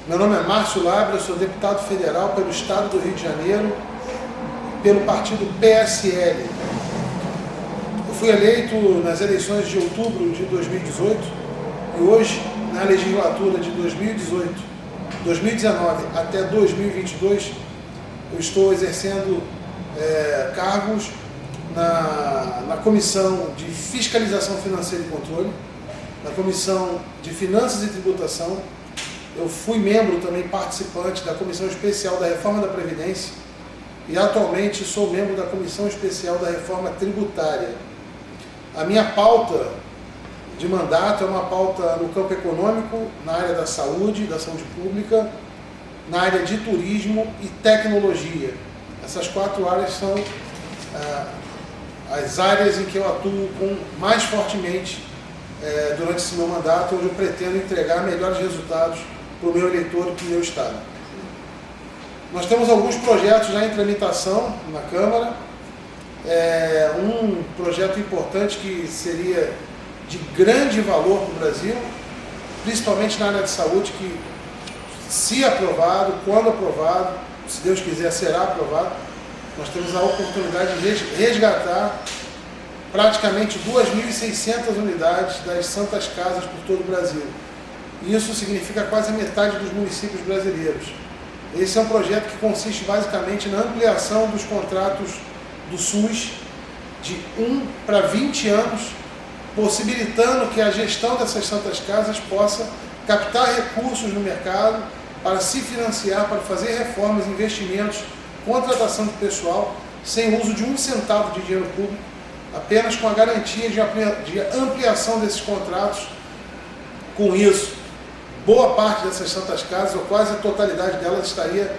Meu nome é Márcio Labre, eu sou deputado federal pelo Estado do Rio de Janeiro, pelo partido PSL. Eu fui eleito nas eleições de outubro de 2018 e hoje, na legislatura de 2019 até 2022, eu estou exercendo cargos na Comissão de Fiscalização Financeira e Controle, na Comissão de Finanças e Tributação. Eu fui membro também participante da Comissão Especial da Reforma da Previdência e atualmente sou membro da Comissão Especial da Reforma Tributária. A minha pauta de mandato é uma pauta no campo econômico, na área da saúde pública, na área de turismo e tecnologia. Essas 4 áreas são as áreas em que eu atuo mais fortemente durante esse meu mandato, onde eu pretendo entregar melhores resultados para o meu eleitor e para o meu Estado. Nós temos alguns projetos já em tramitação na Câmara. Um projeto importante que seria de grande valor para o Brasil, principalmente na área de saúde, que, se aprovado, quando aprovado, se Deus quiser, será aprovado, nós temos a oportunidade de resgatar praticamente 2.600 unidades das Santas Casas por todo o Brasil. Isso significa quase a metade dos municípios brasileiros. Esse é um projeto que consiste basicamente na ampliação dos contratos do SUS de 1 para 20 anos, possibilitando que a gestão dessas Santas Casas possa captar recursos no mercado para se financiar, para fazer reformas, investimentos, contratação de pessoal, sem uso de 1 centavo de dinheiro público, apenas com a garantia de ampliação desses contratos. Com isso, boa parte dessas Santas Casas, ou quase a totalidade delas, estaria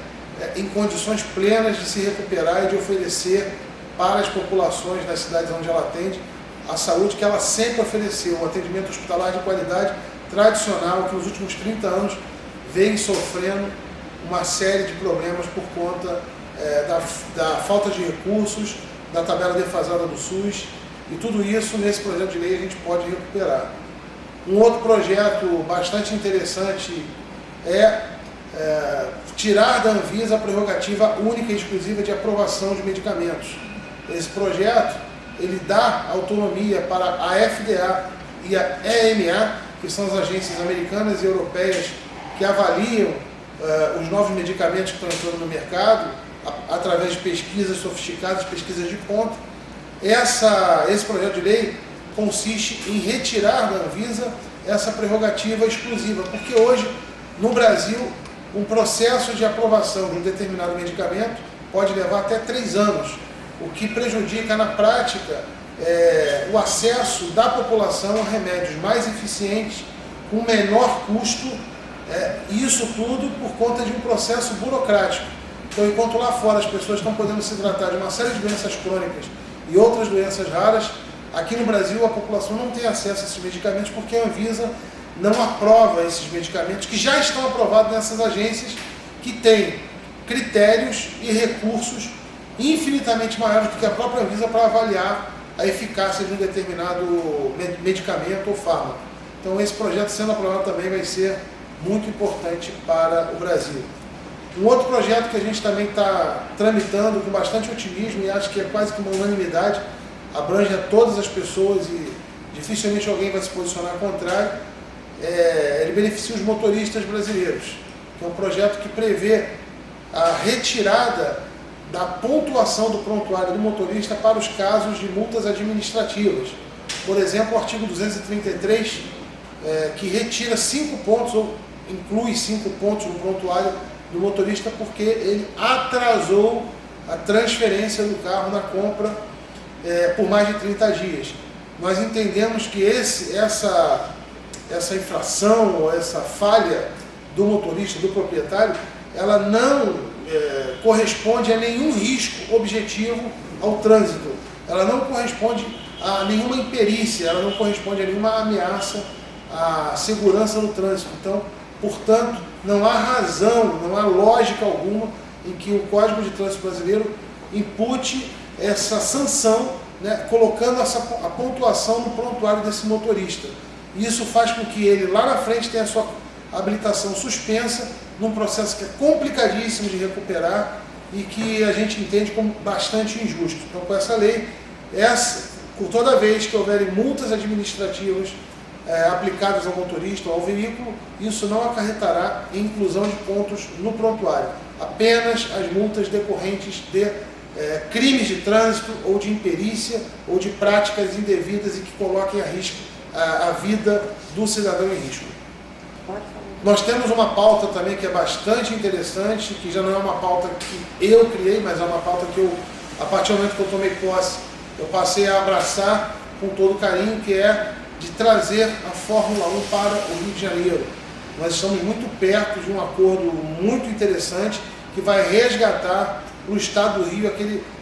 em condições plenas de se recuperar e de oferecer para as populações das cidades onde ela atende a saúde que ela sempre ofereceu, um atendimento hospitalar de qualidade tradicional que nos últimos 30 anos vem sofrendo uma série de problemas por conta da falta de recursos, da tabela defasada do SUS, e tudo isso nesse projeto de lei a gente pode recuperar. Um outro projeto bastante interessante é tirar da Anvisa a prerrogativa única e exclusiva de aprovação de medicamentos. Esse projeto ele dá autonomia para a FDA e a EMA, que são as agências americanas e europeias que avaliam os novos medicamentos que estão entrando no mercado, através de pesquisas sofisticadas, pesquisas de ponta. Esse projeto de lei consiste em retirar da Anvisa essa prerrogativa exclusiva, porque hoje, no Brasil, um processo de aprovação de um determinado medicamento pode levar até 3 anos, o que prejudica na prática o acesso da população a remédios mais eficientes, com menor custo, isso tudo por conta de um processo burocrático. Então, enquanto lá fora as pessoas estão podendo se tratar de uma série de doenças crônicas e outras doenças raras, aqui no Brasil a população não tem acesso a esses medicamentos porque a Anvisa não aprova esses medicamentos que já estão aprovados nessas agências, que têm critérios e recursos infinitamente maiores do que a própria Anvisa para avaliar a eficácia de um determinado medicamento ou fármaco. Então, esse projeto sendo aprovado também vai ser muito importante para o Brasil. Um outro projeto que a gente também está tramitando com bastante otimismo e acho que é quase que uma unanimidade, abrange a todas as pessoas e dificilmente alguém vai se posicionar contrário, ele beneficia os motoristas brasileiros, que é um projeto que prevê a retirada da pontuação do prontuário do motorista para os casos de multas administrativas. Por exemplo, o artigo 233, que retira 5 pontos, ou inclui 5 pontos no prontuário do motorista porque ele atrasou a transferência do carro na compra por mais de 30 dias. Nós entendemos que essa infração ou essa falha do motorista, do proprietário, ela não corresponde a nenhum risco objetivo ao trânsito, ela não corresponde a nenhuma imperícia, ela não corresponde a nenhuma ameaça à segurança no trânsito. Então, portanto, não há razão, não há lógica alguma em que o Código de Trânsito Brasileiro impute essa sanção, colocando a pontuação no prontuário desse motorista. Isso faz com que ele lá na frente tenha a habilitação suspensa num processo que é complicadíssimo de recuperar e que a gente entende como bastante injusto. Então, com essa lei, por toda vez que houverem multas administrativas aplicadas ao motorista ou ao veículo, isso não acarretará em inclusão de pontos no prontuário. Apenas as multas decorrentes de crimes de trânsito ou de imperícia ou de práticas indevidas e que coloquem a risco a vida do cidadão em risco. Nós temos uma pauta também que é bastante interessante, que já não é uma pauta que eu criei, mas é uma pauta que a partir do momento que eu tomei posse, eu passei a abraçar com todo carinho, que é de trazer a Fórmula 1 para o Rio de Janeiro. Nós estamos muito perto de um acordo muito interessante que vai resgatar para o estado do Rio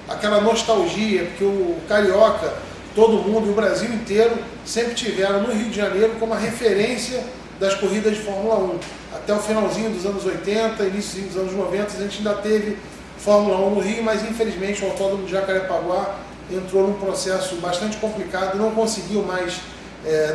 aquela nostalgia, porque o carioca, todo mundo e o Brasil inteiro sempre tiveram no Rio de Janeiro como a referência das corridas de Fórmula 1. Até o finalzinho dos anos 80, início dos anos 90, a gente ainda teve Fórmula 1 no Rio, mas infelizmente o Autódromo de Jacarepaguá entrou num processo bastante complicado, não conseguiu mais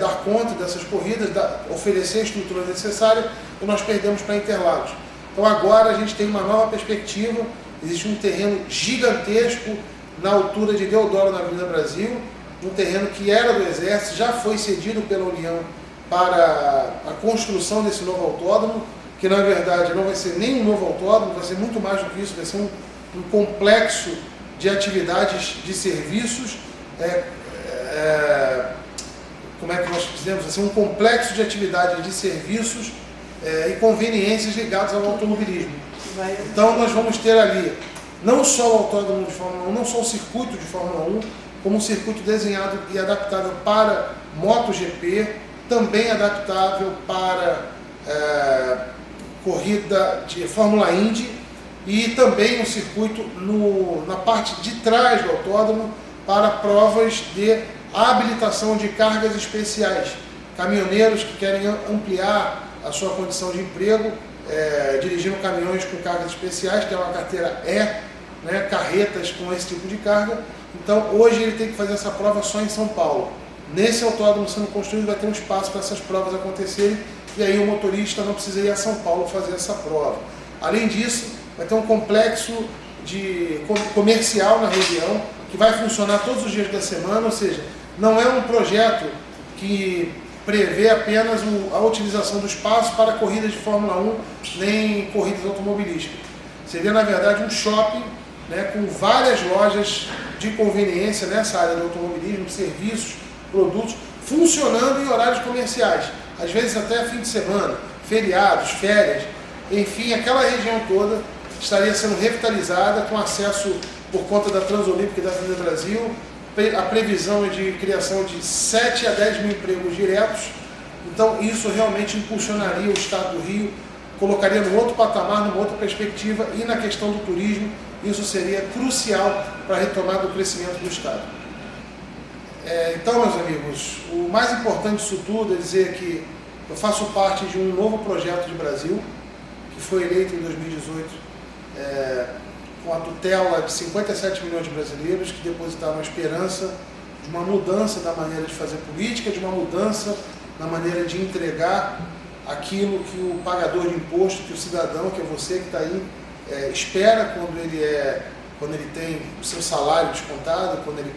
dar conta dessas corridas, oferecer a estrutura necessária, e nós perdemos para Interlagos. Então agora a gente tem uma nova perspectiva, existe um terreno gigantesco na altura de Deodoro, na Avenida Brasil, um terreno que era do Exército, já foi cedido pela União para a construção desse novo autódromo, que na verdade não vai ser nem um novo autódromo, vai ser muito mais do que isso, vai ser um complexo de atividades, de serviços, como é que nós dizemos, vai ser um complexo de atividades de serviços e conveniências ligados ao automobilismo. Então nós vamos ter ali não só o autódromo de Fórmula 1, não só o circuito de Fórmula 1, como um circuito desenhado e adaptado para MotoGP, também adaptável para corrida de Fórmula Indy, e também um circuito na parte de trás do autódromo para provas de habilitação de cargas especiais. Caminhoneiros que querem ampliar a sua condição de emprego, dirigindo caminhões com cargas especiais, que é uma carteira carretas com esse tipo de carga. Então hoje ele tem que fazer essa prova só em São Paulo. Nesse autódromo sendo construído vai ter um espaço para essas provas acontecerem, e aí o motorista não precisa ir a São Paulo fazer essa prova. Além disso, vai ter um complexo comercial na região, que vai funcionar todos os dias da semana, ou seja, não é um projeto que prevê apenas a utilização do espaço para corridas de Fórmula 1, nem corridas automobilísticas. Seria, na verdade, um shopping com várias lojas de conveniência nessa área do automobilismo, serviços, produtos, funcionando em horários comerciais, às vezes até fim de semana, feriados, férias, enfim, aquela região toda estaria sendo revitalizada com acesso por conta da Transolímpica e da Avenida Brasil. A previsão é de criação de 7 a 10 mil empregos diretos, então isso realmente impulsionaria o estado do Rio, colocaria num outro patamar, numa outra perspectiva, e na questão do turismo, isso seria crucial para a retomada do crescimento do estado. Então, meus amigos, o mais importante disso tudo é dizer que eu faço parte de um novo projeto de Brasil, que foi eleito em 2018, com a tutela de 57 milhões de brasileiros que depositaram a esperança de uma mudança da maneira de fazer política, de uma mudança na maneira de entregar aquilo que o pagador de imposto, que o cidadão, que é você que está aí, espera quando ele tem o seu salário descontado, quando ele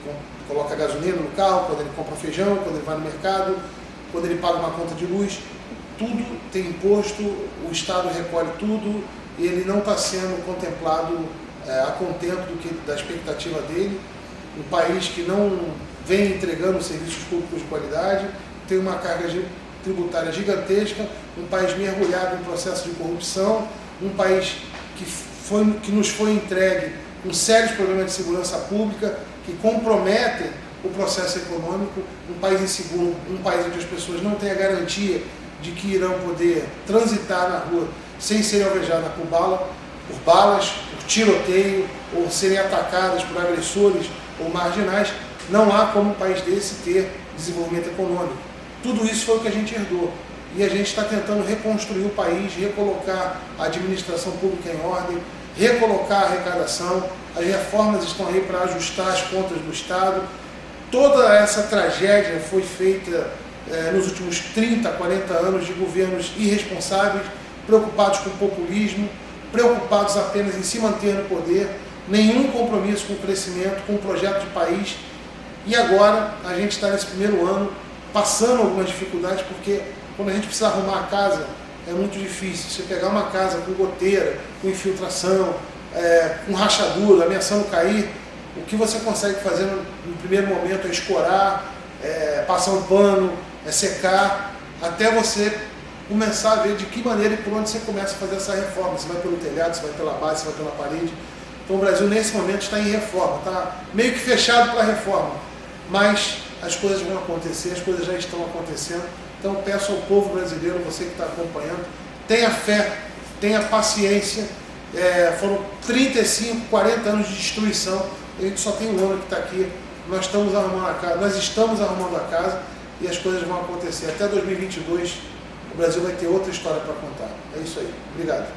coloca gasolina no carro, quando ele compra feijão, quando ele vai no mercado, quando ele paga uma conta de luz. Tudo tem imposto, o Estado recolhe tudo, e ele não está sendo contemplado a contento da expectativa dele. Um país que não vem entregando serviços públicos de qualidade, tem uma carga tributária gigantesca, um país mergulhado em processo de corrupção, um país que nos foi entregue com sérios problemas de segurança pública, que comprometem o processo econômico, um país inseguro, um país onde as pessoas não têm a garantia de que irão poder transitar na rua sem serem alvejadas por balas, por tiroteio, ou serem atacadas por agressores ou marginais. Não há como um país desse ter desenvolvimento econômico. Tudo isso foi o que a gente herdou. E a gente está tentando reconstruir o país, recolocar a administração pública em ordem, recolocar a arrecadação. As reformas estão aí para ajustar as contas do Estado. Toda essa tragédia foi feita nos últimos 30, 40 anos de governos irresponsáveis, preocupados com o populismo, preocupados apenas em se manter no poder, nenhum compromisso com o crescimento, com o projeto de país. E agora a gente está nesse primeiro ano passando algumas dificuldades, porque quando a gente precisa arrumar a casa é muito difícil. Você pegar uma casa com goteira, com infiltração, com rachadura, ameaçando cair, o que você consegue fazer no primeiro momento é escorar, passar um pano, secar, até você começar a ver de que maneira e por onde você começa a fazer essa reforma. Se vai pelo telhado, se vai pela base, se vai pela parede. Então o Brasil nesse momento está em reforma, está meio que fechado para a reforma, mas as coisas vão acontecer, as coisas já estão acontecendo. Então peço ao povo brasileiro, você que está acompanhando, tenha fé, tenha paciência. Foram 35, 40 anos de destruição, a gente só tem um ano que está aqui, nós estamos arrumando a casa e as coisas vão acontecer. Até 2022 o Brasil vai ter outra história para contar. É isso aí. Obrigado.